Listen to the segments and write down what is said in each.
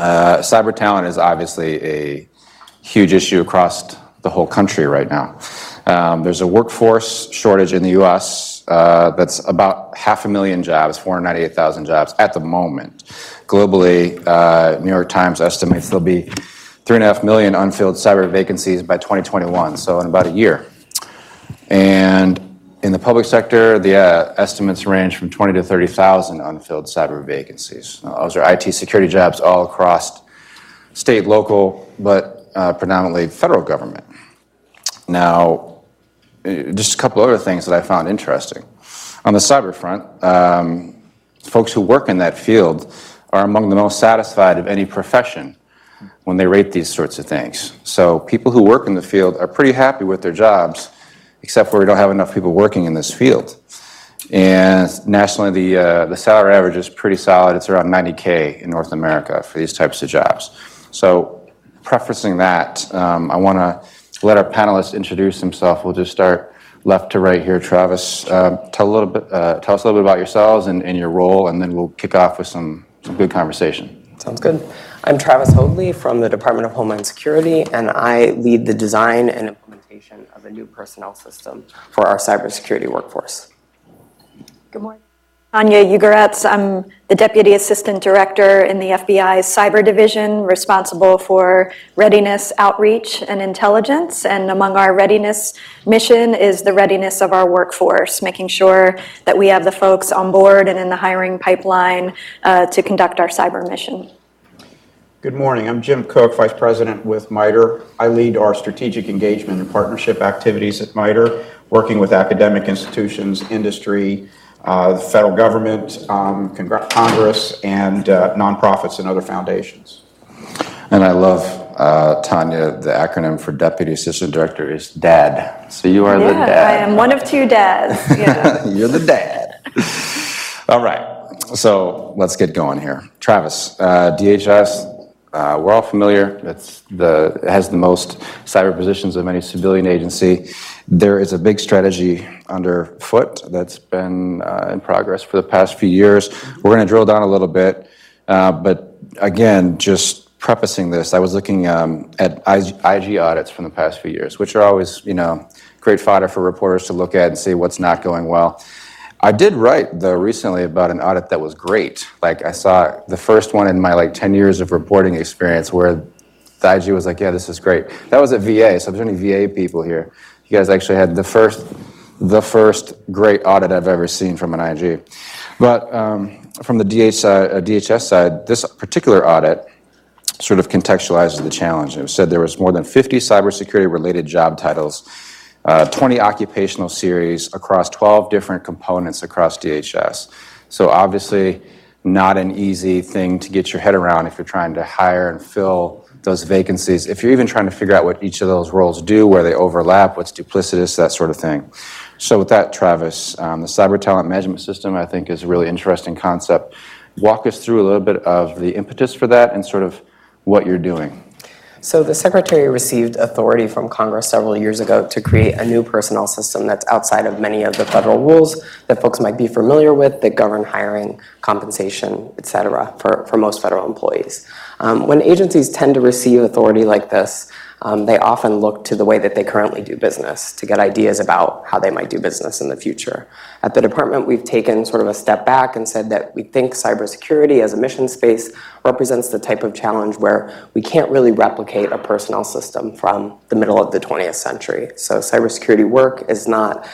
Cyber talent is obviously a huge issue across the whole country right now. There's a workforce shortage in the U.S. That's about 500,000 jobs, 498,000 jobs at the moment. Globally, New York Times estimates there'll be 3.5 million unfilled cyber vacancies by 2021, so in about a year. And in the public sector, the estimates range from 20 to 30,000 unfilled cyber vacancies. Now, those are IT security jobs all across state, local, but predominantly federal government. Now, just a couple other things that I found interesting. On the cyber front, folks who work in that field are among the most satisfied of any profession when they rate these sorts of things. So people who work in the field are pretty happy with their jobs, except where we don't have enough people working in this field. And nationally, the salary average is pretty solid. It's around $90K in North America for these types of jobs. So prefacing that, I want to let our panelists introduce themselves. We'll just start left to right here. Travis, tell us a little bit about yourselves and your role, and then we'll kick off with some good conversation. Sounds good. I'm Travis Hoadley from the Department of Homeland Security, and I lead the design and implementation of a new personnel system for our cybersecurity workforce. Good morning. Tonya Ugoretz. I'm the Deputy Assistant Director in the FBI's Cyber Division, responsible for readiness, outreach, and intelligence. And among our readiness mission is the readiness of our workforce, making sure that we have the folks on board and in the hiring pipeline to conduct our cyber mission. Good morning. I'm Jim Cook, Vice President with MITRE. I lead our strategic engagement and partnership activities at MITRE, working with academic institutions, industry, the federal government, Congress, and nonprofits and other foundations. And I love, Tonya, the acronym for Deputy Assistant Director is DAD. So you are the dad. I am one of two dads. Yeah. You're the dad. All right. So let's get going here. Travis, DHS, we're all familiar. It has the most cyber positions of any civilian agency. There is a big strategy underfoot that's been in progress for the past few years. We're going to drill down a little bit, but again, just prefacing this, I was looking at IG audits from the past few years, which are always, great fodder for reporters to look at and see what's not going well. I did write, though, recently about an audit that was great. Like, I saw the first one in my 10 years of reporting experience where the IG was like, yeah, this is great. That was at VA, so if there's any VA people here, you guys actually had the first great audit I've ever seen from an IG. But from the DHS side, this particular audit sort of contextualizes the challenge. It said there was more than 50 cybersecurity-related job titles, 20 occupational series across 12 different components across DHS. So obviously not an easy thing to get your head around if you're trying to hire and fill those vacancies. If you're even trying to figure out what each of those roles do, where they overlap, what's duplicitous, that sort of thing. So with that, Travis, the Cyber Talent Management System, I think, is a really interesting concept. Walk us through a little bit of the impetus for that and sort of what you're doing. So the Secretary received authority from Congress several years ago to create a new personnel system that's outside of many of the federal rules that folks might be familiar with that govern hiring, compensation, et cetera, for most federal employees. When agencies tend to receive authority like this, they often look to the way that they currently do business to get ideas about how they might do business in the future. At the department, we've taken sort of a step back and said that we think cybersecurity as a mission space represents the type of challenge where we can't really replicate a personnel system from the middle of the 20th century. So cybersecurity work is not,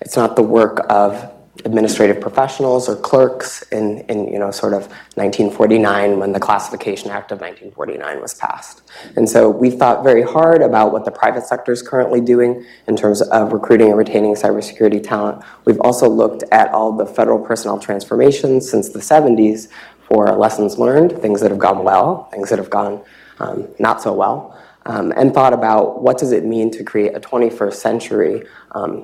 it's not the work of administrative professionals or clerks in sort of 1949 when the Classification Act of 1949 was passed. And so we've thought very hard about what the private sector is currently doing in terms of recruiting and retaining cybersecurity talent. We've also looked at all the federal personnel transformations since the 70s for lessons learned, things that have gone well, things that have gone not so well. And thought about what does it mean to create a 21st century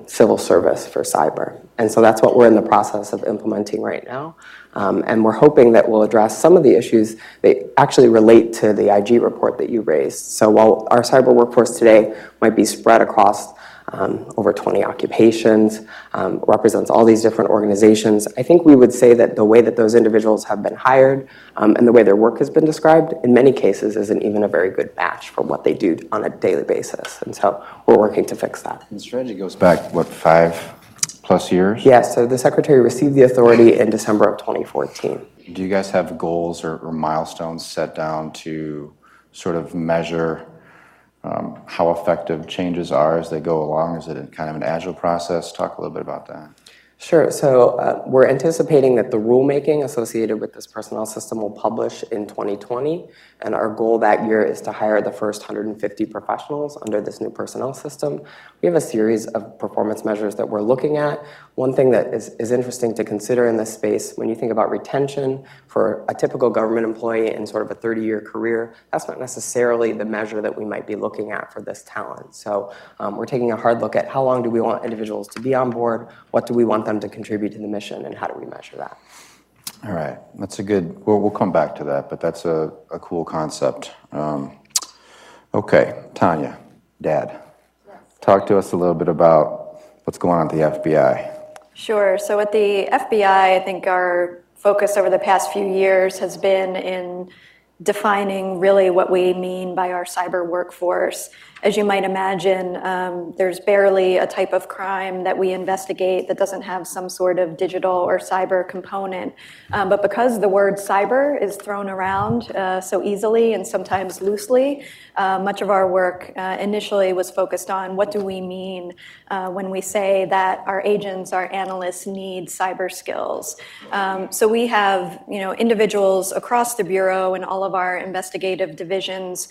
civil service for cyber. And so that's what we're in the process of implementing right now. And we're hoping that we'll address some of the issues that actually relate to the IG report that you raised. So while our cyber workforce today might be spread across over 20 occupations, represents all these different organizations. I think we would say that the way that those individuals have been hired and the way their work has been described, in many cases, isn't even a very good match for what they do on a daily basis. And so we're working to fix that. And the strategy goes back, what, 5+ years? Yeah, so the Secretary received the authority in December of 2014. Do you guys have goals or milestones set down to sort of measure how effective changes are as they go along? Is it a kind of an agile process? Talk a little bit about that. Sure. So we're anticipating that the rulemaking associated with this personnel system will publish in 2020. And our goal that year is to hire the first 150 professionals under this new personnel system. We have a series of performance measures that we're looking at. One thing that is interesting to consider in this space, when you think about retention for a typical government employee in sort of a 30-year career, that's not necessarily the measure that we might be looking at for this talent. So we're taking a hard look at how long do we want individuals to be on board, what do we want them to contribute to the mission, and how do we measure that? All right, that's a good, we'll come back to that, but that's a cool concept. Okay, Tonya, Dad, talk to us a little bit about what's going on at the FBI. Sure. So at the FBI, I think our focus over the past few years has been in defining really what we mean by our cyber workforce. As you might imagine, there's barely a type of crime that we investigate that doesn't have some sort of digital or cyber component. But because the word cyber is thrown around so easily and sometimes loosely, much of our work initially was focused on what do we mean when we say that our agents, our analysts need cyber skills. So we have individuals across the Bureau and all of our investigative divisions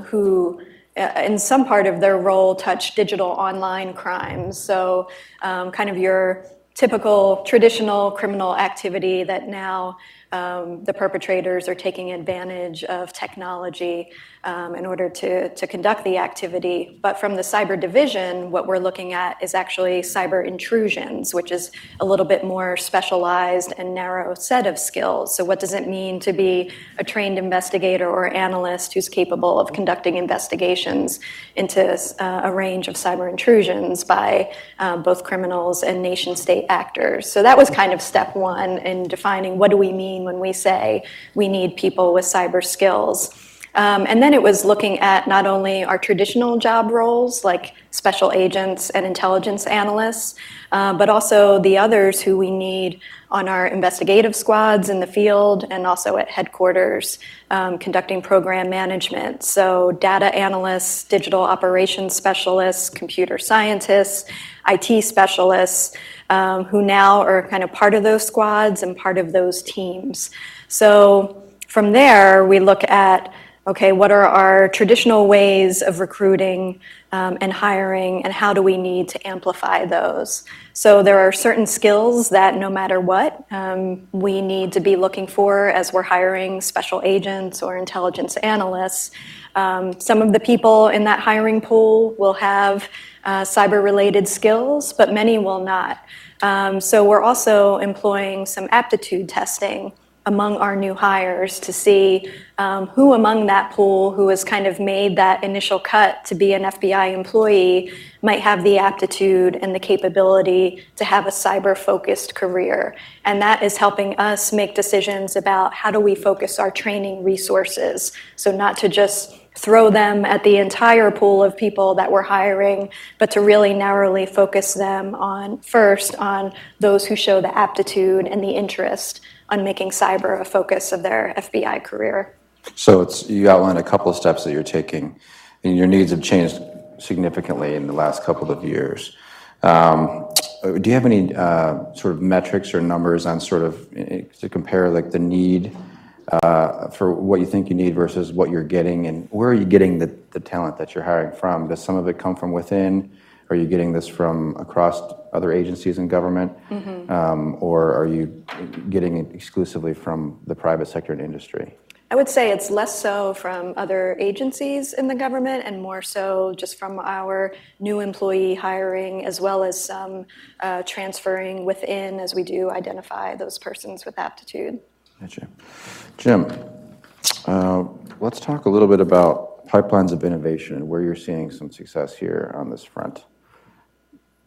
who in some part of their role touch digital online crimes. So kind of your typical traditional criminal activity that now the perpetrators are taking advantage of technology in order to conduct the activity. But from the cyber division, what we're looking at is actually cyber intrusions, which is a little bit more specialized and narrow set of skills. So what does it mean to be a trained investigator or analyst who's capable of conducting investigations into a range of cyber intrusions by both criminals and nation-state actors? So that was kind of step one in defining what do we mean when we say we need people with cyber skills. And then it was looking at not only our traditional job roles like special agents and intelligence analysts, but also the others who we need on our investigative squads in the field and also at headquarters conducting program management. So data analysts, digital operations specialists, computer scientists, IT specialists, who now are kind of part of those squads and part of those teams. So from there, we look at, okay, what are our traditional ways of recruiting and hiring, and how do we need to amplify those? So there are certain skills that no matter what, we need to be looking for as we're hiring special agents or intelligence analysts. Some of the people in that hiring pool will have cyber-related skills, but many will not. So we're also employing some aptitude testing among our new hires to see who among that pool who has kind of made that initial cut to be an FBI employee might have the aptitude and the capability to have a cyber-focused career. And that is helping us make decisions about how do we focus our training resources. So not to just throw them at the entire pool of people that we're hiring, but to really narrowly focus them on those who show the aptitude and the interest on making cyber a focus of their FBI career. So you outlined a couple of steps that you're taking, and your needs have changed significantly in the last couple of years. Do you have any sort of metrics or numbers on sort of to compare like the need for what you think you need versus what you're getting, and where are you getting the talent that you're hiring from? Does some of it come from within? Are you getting this from across other agencies in government? Or are you getting it exclusively from the private sector and industry? I would say it's less so from other agencies in the government and more so just from our new employee hiring, as well as some transferring within as we do identify those persons with aptitude. Gotcha. Jim, let's talk a little bit about pipelines of innovation and where you're seeing some success here on this front.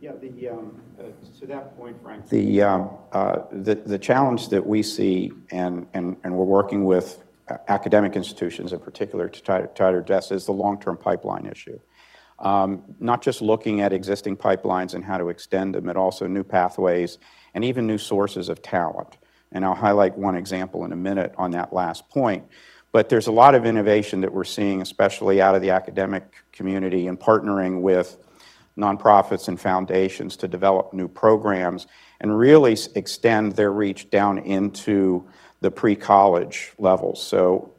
Yeah, to that point, Frank, the challenge that we see, and we're working with academic institutions in particular to try to address, is the long-term pipeline issue. Not just looking at existing pipelines and how to extend them, but also new pathways and even new sources of talent. And I'll highlight one example in a minute on that last point. But there's a lot of innovation that we're seeing, especially out of the academic community, and partnering with nonprofits and foundations to develop new programs and really extend their reach down into the pre-college levels. So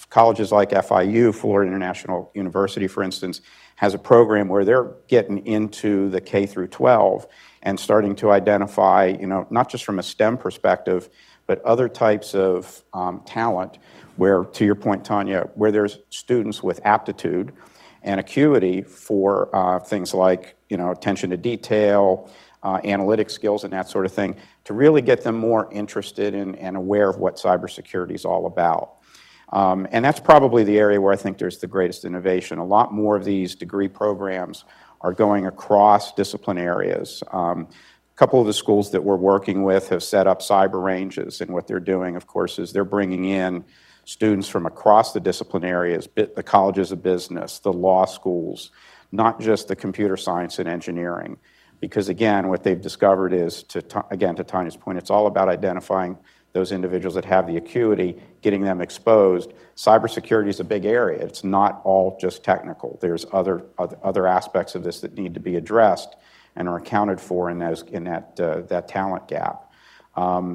colleges like FIU, Florida International University, for instance, has a program where they're getting into the K through 12 and starting to identify, not just from a STEM perspective, but other types of talent where, to your point, Tonya, where there's students with aptitude and acuity for things like, attention to detail, analytic skills, and that sort of thing, to really get them more interested in and aware of what cybersecurity is all about. And that's probably the area where I think there's the greatest innovation. A lot more of these degree programs are going across discipline areas. A couple of the schools that we're working with have set up cyber ranges, and what they're doing, of course, is they're bringing in students from across the discipline areas, the colleges of business, the law schools, not just the computer science and engineering. Because again, what they've discovered is, again, to Tanya's point, it's all about identifying those individuals that have the acuity, getting them exposed. Cybersecurity is a big area. It's not all just technical. There's other aspects of this that need to be addressed and are accounted for in that talent gap.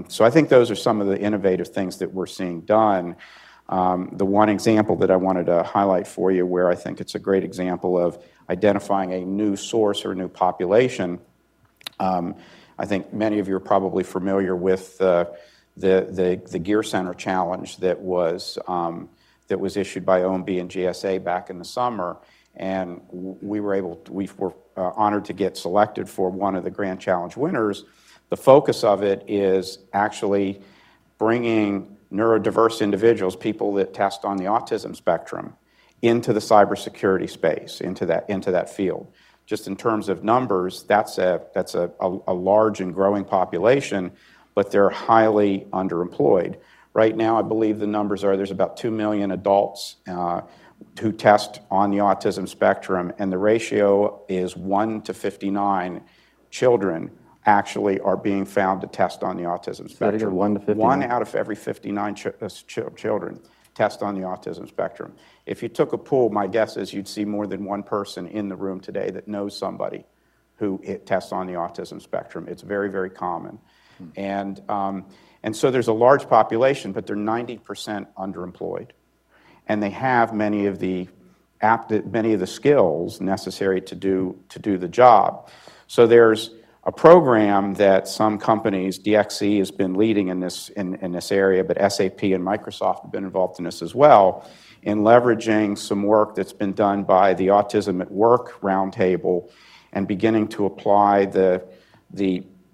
So I think those are some of the innovative things that we're seeing done. The one example that I wanted to highlight for you, where I think it's a great example of identifying a new source or a new population, I think many of you are probably familiar with the Gear Center challenge that was issued by OMB and GSA back in the summer, and we were honored to get selected for one of the Grand Challenge winners. The focus of it is actually bringing neurodiverse individuals, people that test on the autism spectrum, into the cybersecurity space, into that field. Just in terms of numbers, that's a large and growing population, but they're highly underemployed. Right now, I believe the numbers are there's about 2 million adults who test on the autism spectrum, and the ratio is 1 to 59 children actually are being found to test on the autism spectrum. 1 to 59? 1 out of every 59 children test on the autism spectrum. If you took a poll, my guess is you'd see more than one person in the room today that knows somebody who tests on the autism spectrum. It's very, very common. And so there's a large population, but they're 90% underemployed. And they have many of the skills necessary to do the job. So there's a program that some companies, DXC has been leading in this area, but SAP and Microsoft have been involved in this as well, in leveraging some work that's been done by the Autism at Work Roundtable and beginning to apply the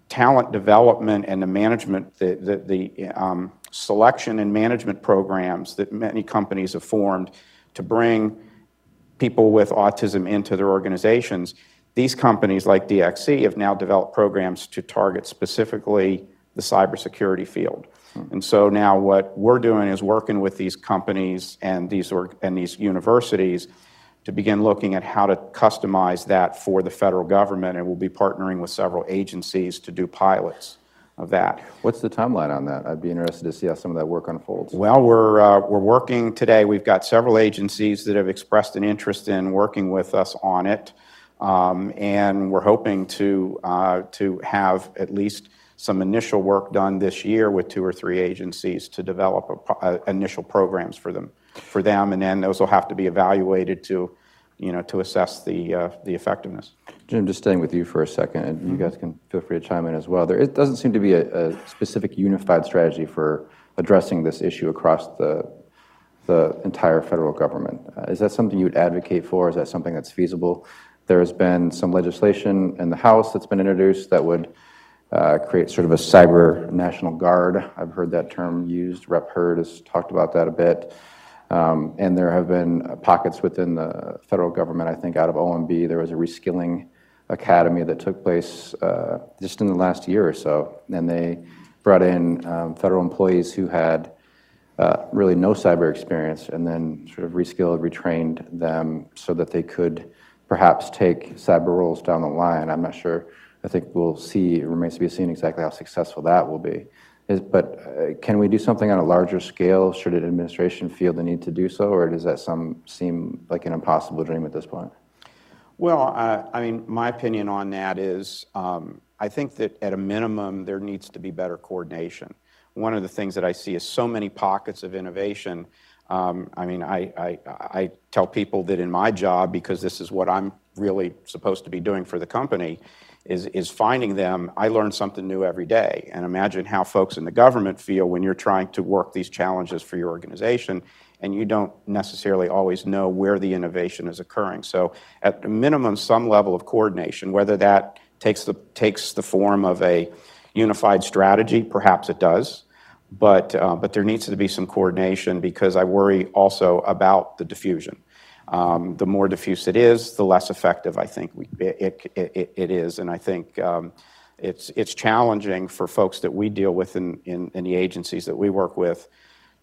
talent development and the management, the selection and management programs that many companies have formed to bring people with autism into their organizations. These companies like DXC have now developed programs to target specifically the cybersecurity field. And so now what we're doing is working with these companies and these universities to begin looking at how to customize that for the federal government, and we'll be partnering with several agencies to do pilots of that. What's the timeline on that? I'd be interested to see how some of that work unfolds. Well, we're working today. We've got several agencies that have expressed an interest in working with us on it, and we're hoping to have at least some initial work done this year with 2 or 3 agencies to develop initial programs for them, and then those will have to be evaluated to assess the effectiveness. Jim, just staying with you for a second, and you guys can feel free to chime in as well. There doesn't seem to be a specific unified strategy for addressing this issue across the entire federal government. Is that something you would advocate for? Is that something that's feasible? There has been some legislation in the House that's been introduced that would create sort of a cyber national guard. I've heard that term used. Rep. Hurd has talked about that a bit. And there have been pockets within the federal government, I think out of OMB, there was a reskilling academy that took place just in the last year or so, and they brought in federal employees who had really no cyber experience, and then sort of reskilled, retrained them so that they could perhaps take cyber roles down the line. I'm not sure. I think we'll see. It remains to be seen exactly how successful that will be. But can we do something on a larger scale? Should an administration feel the need to do so, or does that seem like an impossible dream at this point? Well, I mean, my opinion on that is I think that at a minimum there needs to be better coordination. One of the things that I see is so many pockets of innovation. I mean, I tell people that in my job, because this is what I'm really supposed to be doing for the company, is finding them. I learn something new every day. And imagine how folks in the government feel when you're trying to work these challenges for your organization and you don't necessarily always know where the innovation is occurring. So at the minimum, some level of coordination, whether that takes the form of a unified strategy, perhaps it does, but there needs to be some coordination, because I worry also about the diffusion. The more diffuse it is, the less effective I think it is, and I think it's challenging for folks that we deal with in the agencies that we work with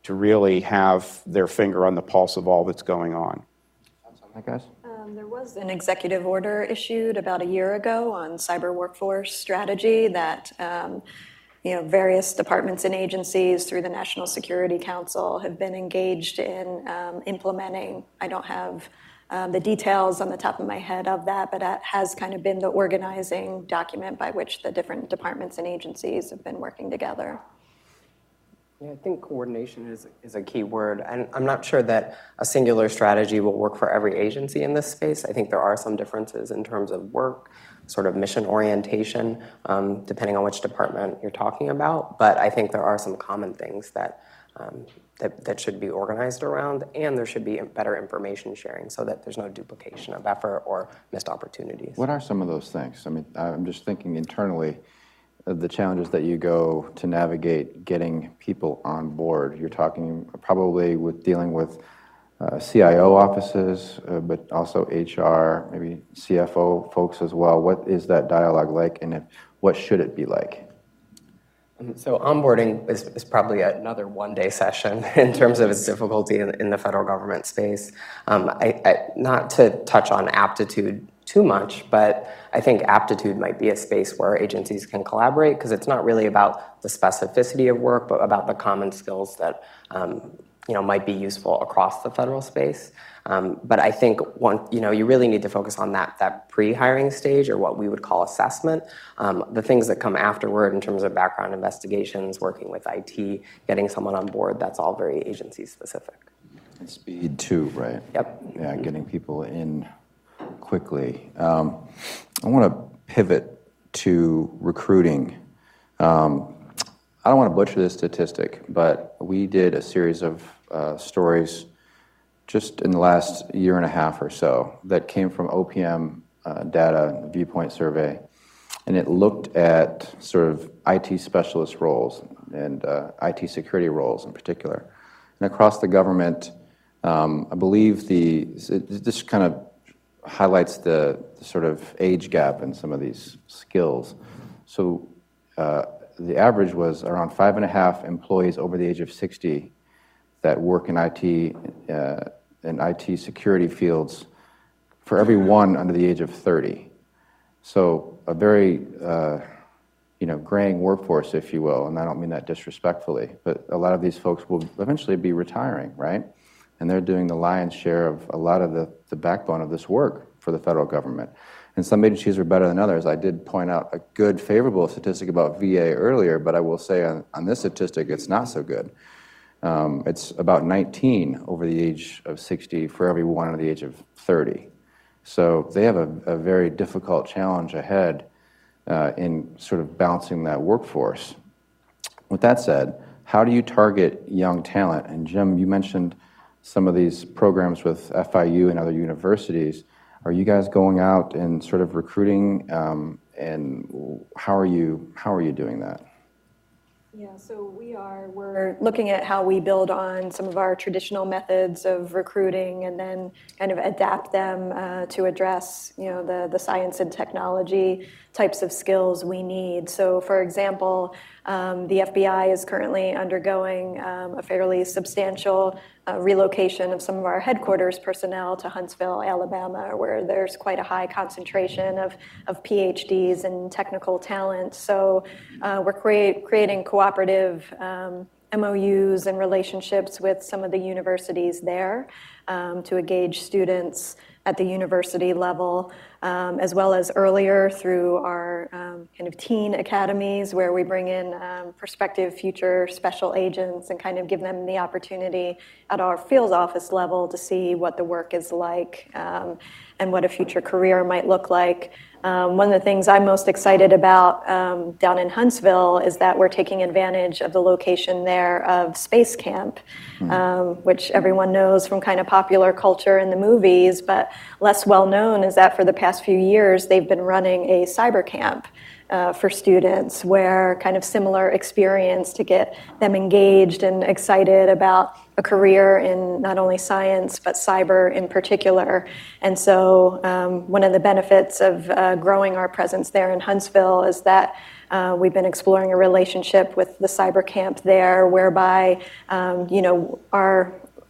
to really have their finger on the pulse of all that's going on. Guys? There was an executive order issued about a year ago on cyber workforce strategy that various departments and agencies through the National Security Council have been engaged in implementing. I don't have the details on the top of my head of that, but that has kind of been the organizing document by which the different departments and agencies have been working together. Yeah, I think coordination is a key word, and I'm not sure that a singular strategy will work for every agency in this space. I think there are some differences in terms of work, sort of mission orientation, depending on which department you're talking about, but I think there are some common things that should be organized around, and there should be better information sharing so that there's no duplication of effort or missed opportunities. What are some of those things? I mean, I'm just thinking internally, the challenges that you go to navigate getting people on board. You're talking probably with dealing with CIO offices, but also HR, maybe CFO folks as well. What is that dialogue like, and what should it be like? So onboarding is probably another one-day session in terms of its difficulty in the federal government space. Not to touch on aptitude too much, but I think aptitude might be a space where agencies can collaborate, because it's not really about the specificity of work, but about the common skills that might be useful across the federal space. But I think you really need to focus on that pre-hiring stage, or what we would call assessment. The things that come afterward in terms of background investigations, working with IT, getting someone on board, that's all very agency specific. And speed too, right? Yep. Yeah, getting people in quickly. I want to pivot to recruiting. I don't want to butcher this statistic, but we did a series of stories just in the last year and a half or so that came from OPM data, viewpoint survey, and it looked at sort of IT specialist roles and IT security roles in particular. And across the government, I believe this kind of highlights the sort of age gap in some of these skills. So the average was around 5.5 employees over the age of 60 that work in IT and IT security fields for every one under the age of 30. So a very graying workforce, if you will, and I don't mean that disrespectfully, but a lot of these folks will eventually be retiring, right? And they're doing the lion's share of a lot of the backbone of this work for the federal government. And some agencies are better than others. I did point out a good, favorable statistic about VA earlier, but I will say on this statistic, it's not so good. It's about 19 over the age of 60 for every one under the age of 30. So they have a very difficult challenge ahead in sort of balancing that workforce. With that said, how do you target young talent? And Jim, you mentioned some of these programs with FIU and other universities. Are you guys going out and sort of recruiting, and how are you doing that? Yeah, so we're looking at how we build on some of our traditional methods of recruiting and then kind of adapt them to address, the science and technology types of skills we need. So for example, the FBI is currently undergoing a fairly substantial relocation of some of our headquarters personnel to Huntsville, Alabama, where there's quite a high concentration of PhDs and technical talent. So we're creating cooperative MOUs and relationships with some of the universities there to engage students at the university level, as well as earlier through our kind of teen academies where we bring in prospective future special agents and kind of give them the opportunity at our field office level to see what the work is like and what a future career might look like. One of the things I'm most excited about down in Huntsville is that we're taking advantage of the location there of Space Camp, which everyone knows from kind of popular culture in the movies, but less well known is that for the past few years, they've been running a cyber camp for students where kind of similar experience to get them engaged and excited about a career in not only science, but cyber in particular. And so one of the benefits of growing our presence there in Huntsville is that we've been exploring a relationship with the cyber camp there whereby,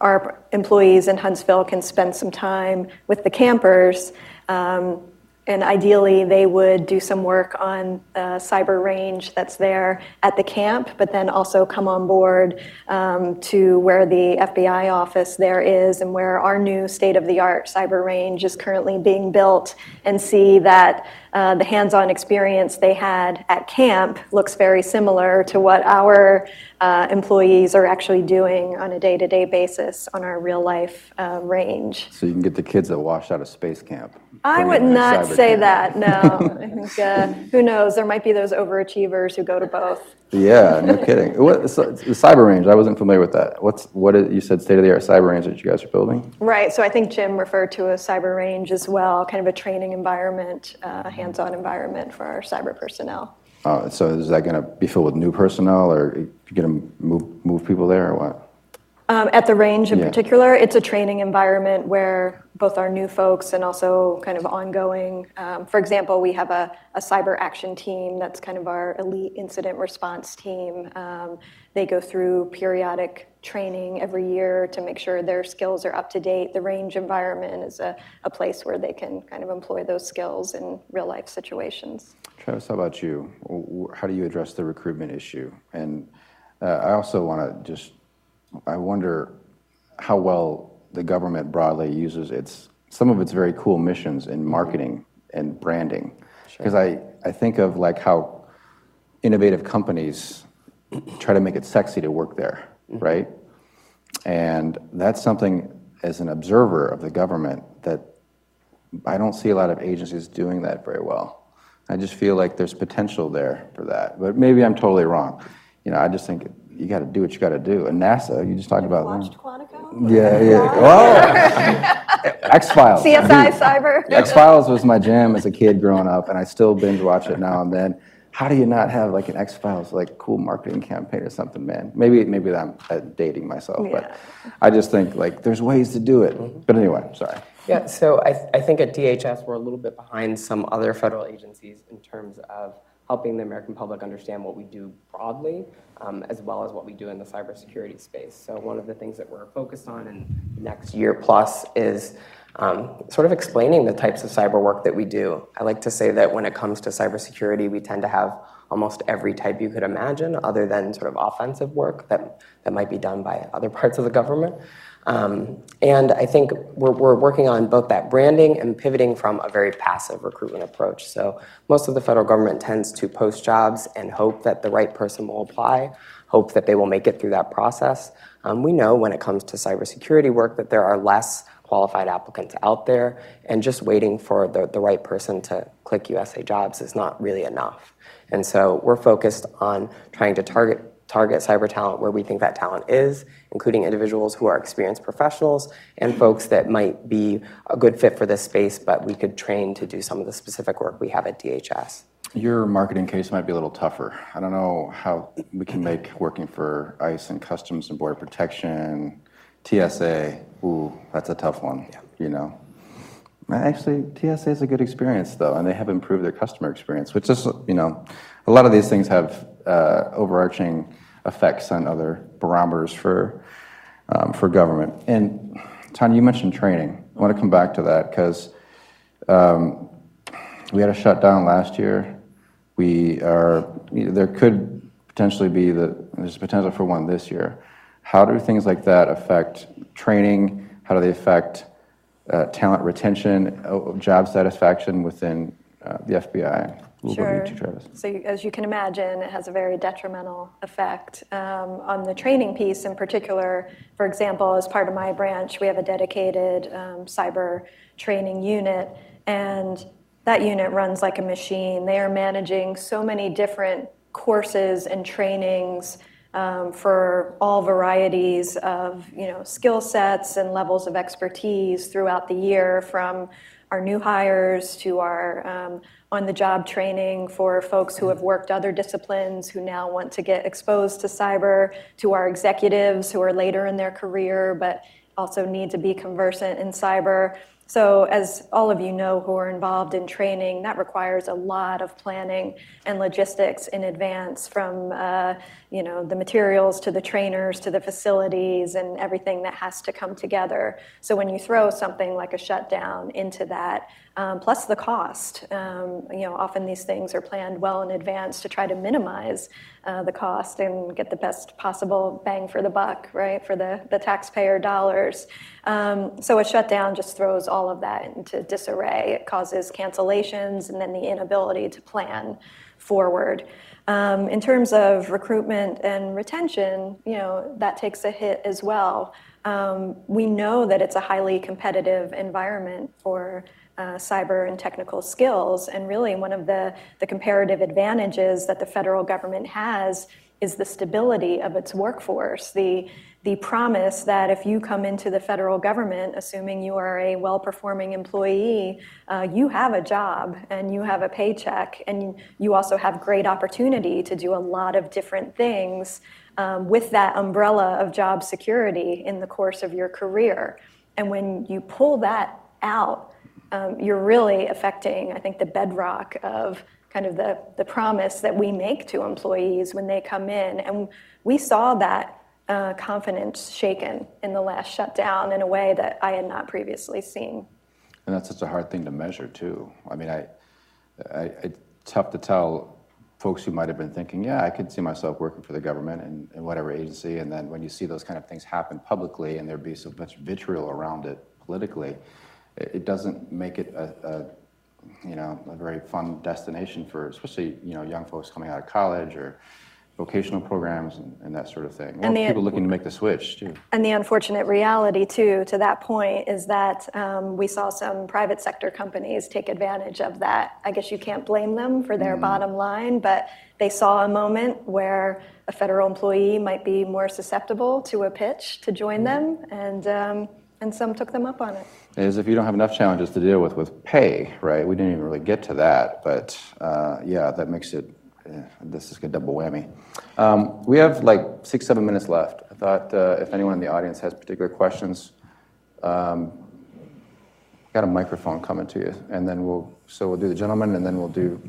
our employees in Huntsville can spend some time with the campers. And ideally, they would do some work on the cyber range that's there at the camp, but then also come on board to where the FBI office there is and where our new state-of-the-art cyber range is currently being built, and see that the hands-on experience they had at camp looks very similar to what our employees are actually doing on a day-to-day basis on our real-life range. So you can get the kids that washed out of space camp. I would not say that, no. I think, who knows, there might be those overachievers who go to both. Yeah, no kidding. The cyber range, I wasn't familiar with that. You said state-of-the-art cyber range that you guys are building? Right, so I think Jim referred to a cyber range as well, kind of a training environment, hands-on environment for our cyber personnel. So is that going to be filled with new personnel, or you going to move people there, or what? At the range in particular, it's a training environment where both our new folks and also kind of ongoing, for example, we have a cyber action team that's kind of our elite incident response team. They go through periodic training every year to make sure their skills are up to date. The range environment is a place where they can kind of employ those skills in real life situations. Travis, how about you? How do you address the recruitment issue? And I also want to I wonder how well the government broadly uses some of its very cool missions in marketing and branding. Because I think of like how innovative companies try to make it sexy to work there, right? And that's something, as an observer of the government, that I don't see a lot of agencies doing that very well. I just feel like there's potential there for that, but maybe I'm totally wrong. I just think you got to do what you got to do. And NASA, you just talked about. Watched Quantico? Yeah. Oh, X-Files. CSI Cyber. X-Files was my jam as a kid growing up, and I still binge watch it now and then. How do you not have like an X-Files cool marketing campaign or something, man? Maybe I'm dating myself, but I just think there's ways to do it. But anyway, sorry. Yeah, so I think at DHS we're a little bit behind some other federal agencies in terms of helping the American public understand what we do broadly, as well as what we do in the cybersecurity space. So one of the things that we're focused on in the next year plus is sort of explaining the types of cyber work that we do. I like to say that when it comes to cybersecurity, we tend to have almost every type you could imagine, other than sort of offensive work that might be done by other parts of the government. And I think we're working on both that branding and pivoting from a very passive recruitment approach. So most of the federal government tends to post jobs and hope that the right person will apply, hope that they will make it through that process. We know when it comes to cybersecurity work that there are less qualified applicants out there, and just waiting for the right person to click USA Jobs is not really enough. And so we're focused on trying to target cyber talent where we think that talent is, including individuals who are experienced professionals and folks that might be a good fit for this space, but we could train to do some of the specific work we have at DHS. Your marketing case might be a little tougher. I don't know how we can make working for ICE and Customs and Border Protection, TSA, ooh, that's a tough one, you know. Actually, TSA is a good experience, though, and they have improved their customer experience, which is, you know, a lot of these things have overarching effects on other barometers for government. And Tonya, you mentioned training. I want to come back to that because we had a shutdown last year. There could potentially be there's potential for one this year. How do things like that affect training? How do they affect talent retention, job satisfaction within the FBI? Sure. So as you can imagine, it has a very detrimental effect on the training piece in particular. For example, as part of my branch, we have a dedicated cyber training unit, and that unit runs like a machine. They are managing so many different courses and trainings for all varieties of skill sets and levels of expertise throughout the year, from our new hires to our on-the-job training for folks who have worked other disciplines who now want to get exposed to cyber, to our executives who are later in their career but also need to be conversant in cyber. So as all of you know who are involved in training, that requires a lot of planning and logistics in advance, from the materials to the trainers to the facilities and everything that has to come together. So when you throw something like a shutdown into that, plus the cost, often these things are planned well in advance to try to minimize the cost and get the best possible bang for the buck, right, for the taxpayer dollars. So a shutdown just throws all of that into disarray. It causes cancellations and then the inability to plan forward. In terms of recruitment and retention, that takes a hit as well. We know that it's a highly competitive environment for cyber and technical skills, and really one of the comparative advantages that the federal government has is the stability of its workforce, the promise that if you come into the federal government, assuming you are a well-performing employee, you have a job and you have a paycheck, and you also have great opportunity to do a lot of different things with that umbrella of job security in the course of your career. And when you pull that out, you're really affecting, I think, the bedrock of kind of the promise that we make to employees when they come in. And we saw that confidence shaken in the last shutdown in a way that I had not previously seen. And that's such a hard thing to measure, too. I mean, it's tough to tell folks who might have been thinking, yeah, I could see myself working for the government in whatever agency, and then when you see those kind of things happen publicly and there be so much vitriol around it politically, it doesn't make it a very fun destination for, especially, young folks coming out of college or vocational programs and that sort of thing. Or people looking to make the switch, too. And the unfortunate reality, too, to that point, is that we saw some private sector companies take advantage of that. I guess you can't blame them for their bottom line, but they saw a moment where a federal employee might be more susceptible to a pitch to join them, and some took them up on it. Is if you don't have enough challenges to deal with pay, right? We didn't even really get to that, but that makes it, this is a double whammy. We have like 6-7 minutes left. I thought if anyone in the audience has particular questions, got a microphone coming to you, and then we'll do the gentleman, and then we'll do.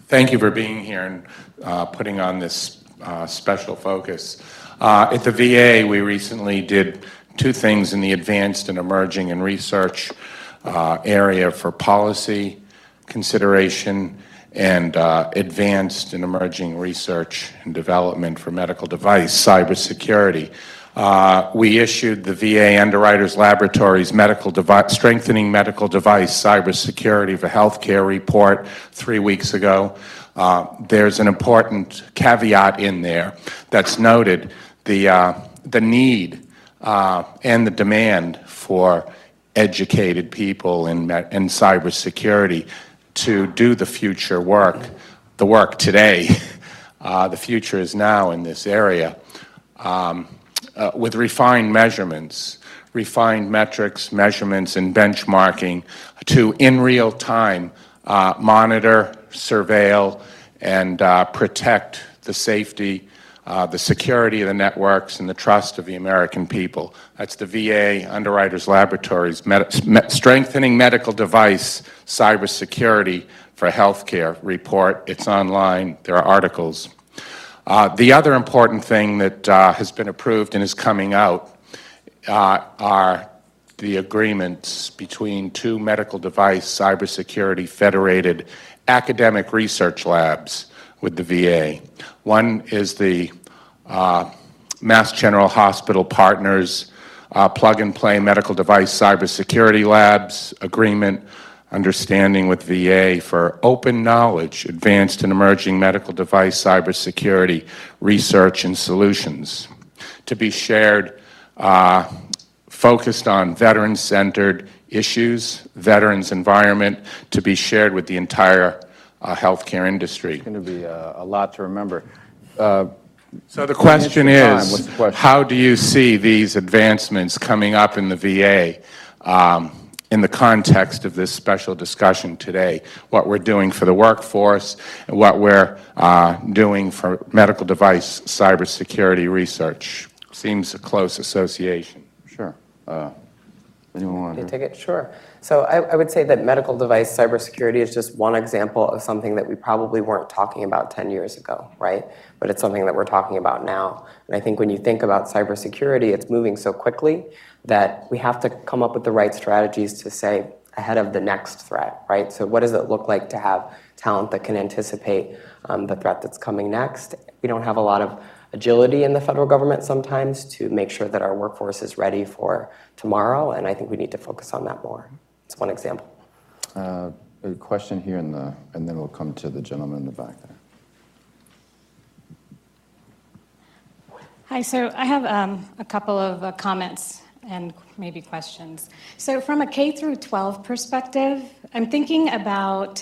Thank you for being here and putting on this special focus. At the VA, we recently did 2 things in the advanced and emerging and research area for policy consideration and advanced and emerging research and development for medical device cybersecurity. We issued the VA Underwriters Laboratories Strengthening Medical Device Cybersecurity for Healthcare report 3 weeks ago. There's an important caveat in there that's noted, the need and the demand for educated people in cybersecurity to do the future work, the work today. The future is now in this area. With refined measurements, refined metrics, measurements, and benchmarking to, in real time, monitor surveil, and protect the safety, the security of the networks, and the trust of the American people. That's the VA Underwriters Laboratories Strengthening Medical Device Cybersecurity for Healthcare report. It's online. There are articles. The other important thing that has been approved and is coming out are the agreements between two medical device cybersecurity federated academic research labs with the VA. One is the Mass General Hospital Partners plug-and-play medical device cybersecurity labs agreement, understanding with VA for open knowledge, advanced and emerging medical device cybersecurity research and solutions to be shared, focused on veteran-centered issues, veterans' environment, to be shared with the entire healthcare industry. It's going to be a lot to remember. So the question What's is, the question? how do you see these advancements coming up in the VA in the context of this special discussion today? What we're doing for the workforce and what we're doing for medical device cybersecurity research. Seems a close association. Sure. Anyone want to Take it? Sure. So I would say that medical device cybersecurity is just one example of something that we probably weren't talking about 10 years ago, right? But it's something that we're talking about now. And I think when you think about cybersecurity, it's moving so quickly that we have to come up with the right strategies to say ahead of the next threat, right? So what does it look like to have talent that can anticipate the threat that's coming next? We don't have a lot of agility in the federal government sometimes to make sure that our workforce is ready for tomorrow, and I think we need to focus on that more. It's one example. A question here and then we'll come to the gentleman in the back there. Hi, so I have a couple of comments and maybe questions. So from a K through 12 perspective, I'm thinking about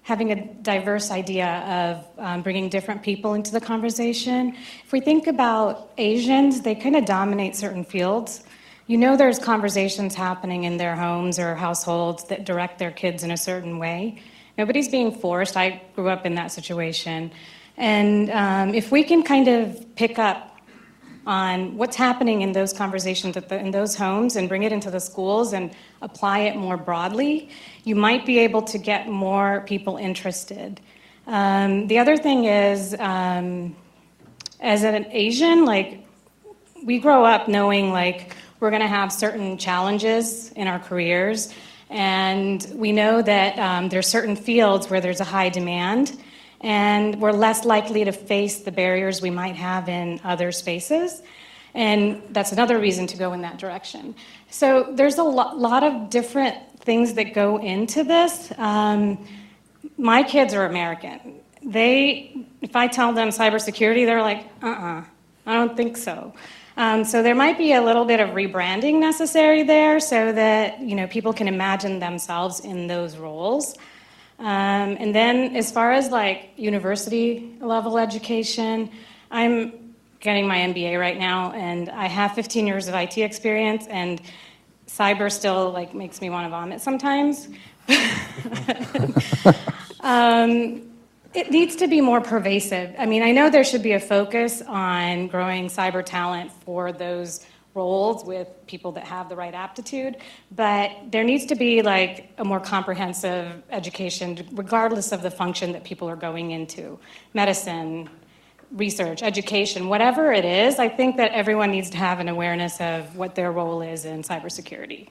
having a diverse idea of bringing different people into the conversation. If we think about Asians, they kind of dominate certain fields. You know there's conversations happening in their homes or households that direct their kids in a certain way. Nobody's being forced. I grew up in that situation. And if we can kind of pick up on what's happening in those conversations in those homes and bring it into the schools and apply it more broadly, you might be able to get more people interested. The other thing is, as an Asian, like, we grow up knowing, like, we're going to have certain challenges in our careers, and we know that there's certain fields where there's a high demand, and we're less likely to face the barriers we might have in other spaces. And that's another reason to go in that direction. So there's a lot of different things that go into this. My kids are American. If I tell them cybersecurity, they're like, I don't think so. So there might be a little bit of rebranding necessary there so that, you know, people can imagine themselves in those roles. And then as far as like university level education, I'm getting my MBA right now, and I have 15 years of IT experience, and cyber still like makes me want to vomit sometimes. It needs to be more pervasive. I mean, I know there should be a focus on growing cyber talent for those roles with people that have the right aptitude, but there needs to be like a more comprehensive education regardless of the function that people are going into. Medicine, research, education, whatever it is, I think that everyone needs to have an awareness of what their role is in cybersecurity.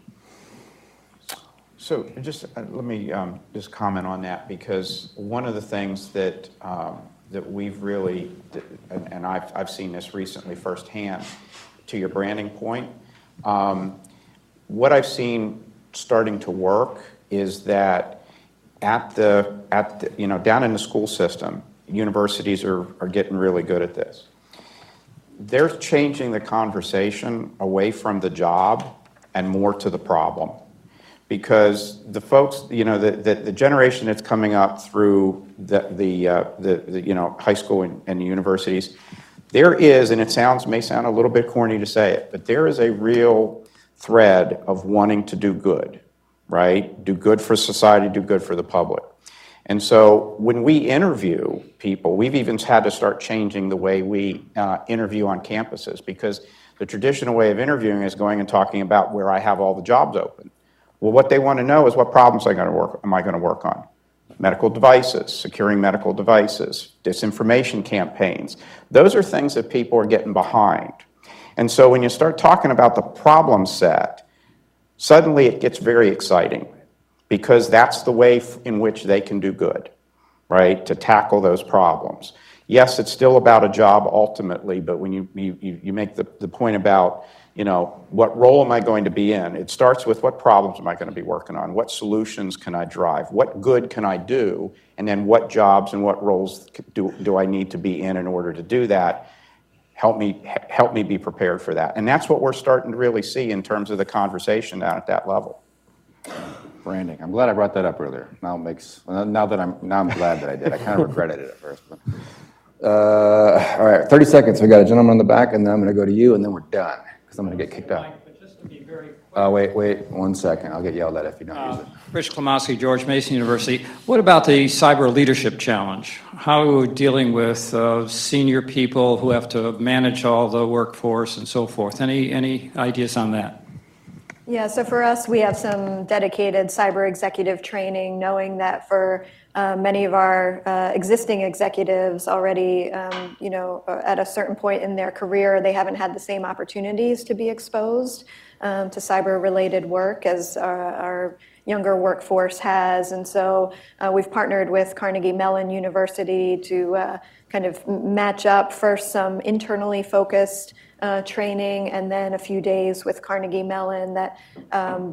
So just let me just comment on that, because one of the things that that we've really, and I've seen this recently firsthand, to your branding point, what I've seen starting to work is that at the you know, down in the school system, universities are getting really good at this. They're changing the conversation away from the job and more to the problem. Because the folks, you know, the generation that's coming up through the you know, high school and the universities, there is, and it may sound a little bit corny to say it, but there is a real thread of wanting to do good, right? Do good for society, do good for the public. And so when we interview people, we've even had to start changing the way we interview on campuses, because the traditional way of interviewing is going and talking about where I have all the jobs open. Well, what they want to know is what problems am I going to work on? Medical devices, securing medical devices, disinformation campaigns. Those are things that people are getting behind. And so when you start talking about the problem set, suddenly it gets very exciting, because that's the way in which they can do good, right, to tackle those problems. Yes, it's still about a job ultimately, but when you make the point about, what role am I going to be in? It starts with what problems am I going to be working on? What solutions can I drive? What good can I do? And then what jobs and what roles do I need to be in order to do that? Help me be prepared for that. And that's what we're starting to really see in terms of the conversation down at that level. Branding. I'm glad I brought that up earlier. Now I'm glad that I did. I kind of regretted it at first. But, all right, 30 seconds. We got a gentleman in the back, and then I'm going to go to you, and then we're done, because I'm going to get kicked out. Wait 1 second. I'll get yelled at if you don't use it. Rich Klamoski, George Mason University. What about the cyber leadership challenge? How are we dealing with senior people who have to manage all the workforce and so forth? Any ideas on that? Yeah, so for us, we have some dedicated cyber executive training, knowing that for many of our existing executives already, at a certain point in their career, they haven't had the same opportunities to be exposed to cyber-related work as our younger workforce has. And so we've partnered with Carnegie Mellon University to kind of match up first some internally focused training, and then a few days with Carnegie Mellon that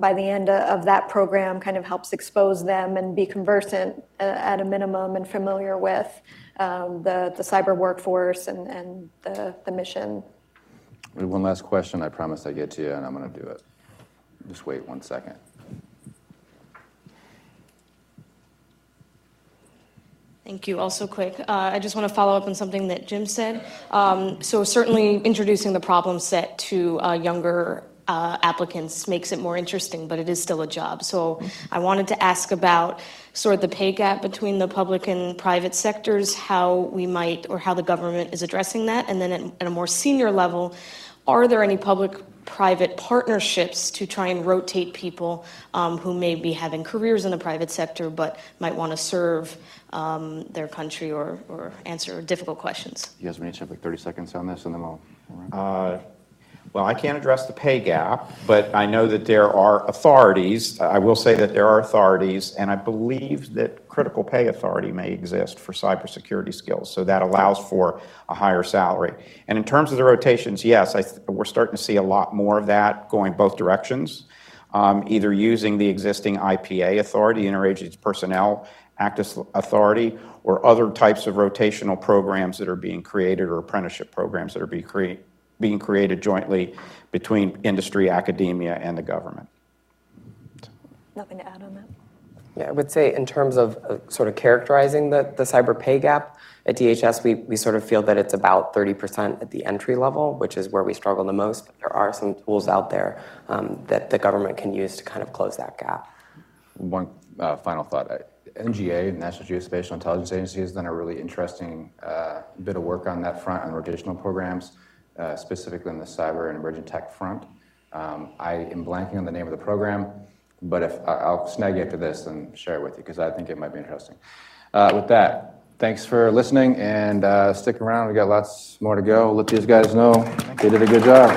by the end of that program kind of helps expose them and be conversant at a minimum and familiar with the cyber workforce and the mission. We have one last question. I promised I'd get to you, and I'm going to do it. Just wait 1 second. Thank you. Also quick, I just want to follow up on something that Jim said. So certainly introducing the problem set to younger applicants makes it more interesting, but it is still a job. So I wanted to ask about sort of the pay gap between the public and private sectors, how we might, or how the government is addressing that. And then at a more senior level, are there any public-private partnerships to try and rotate people who may be having careers in the private sector but might want to serve their country or answer difficult questions? You guys want to have like 30 seconds on this, and then we'll... Well, I can't address the pay gap, but I know that there are authorities. I will say that there are authorities, and I believe that critical pay authority may exist for cybersecurity skills, so that allows for a higher salary. And in terms of the rotations, yes, we're starting to see a lot more of that going both directions, either using the existing IPA authority, Interagency Personnel Act Authority, or other types of rotational programs that are being created, or apprenticeship programs that are being created jointly between industry, academia, and the government. Nothing to add on that. Yeah, I would say in terms of sort of characterizing the cyber pay gap, at DHS we sort of feel that it's about 30% at the entry level, which is where we struggle the most. But there are some tools out there that the government can use to kind of close that gap. One final thought. NGA, National Geospatial Intelligence Agency, has done a really interesting bit of work on that front, on rotational programs, specifically on the cyber and emerging tech front. I am blanking on the name of the program, but if I'll snag you after this and share it with you, because I think it might be interesting. With that, thanks for listening, and stick around. We got lots more to go. Let these guys know they did a good job.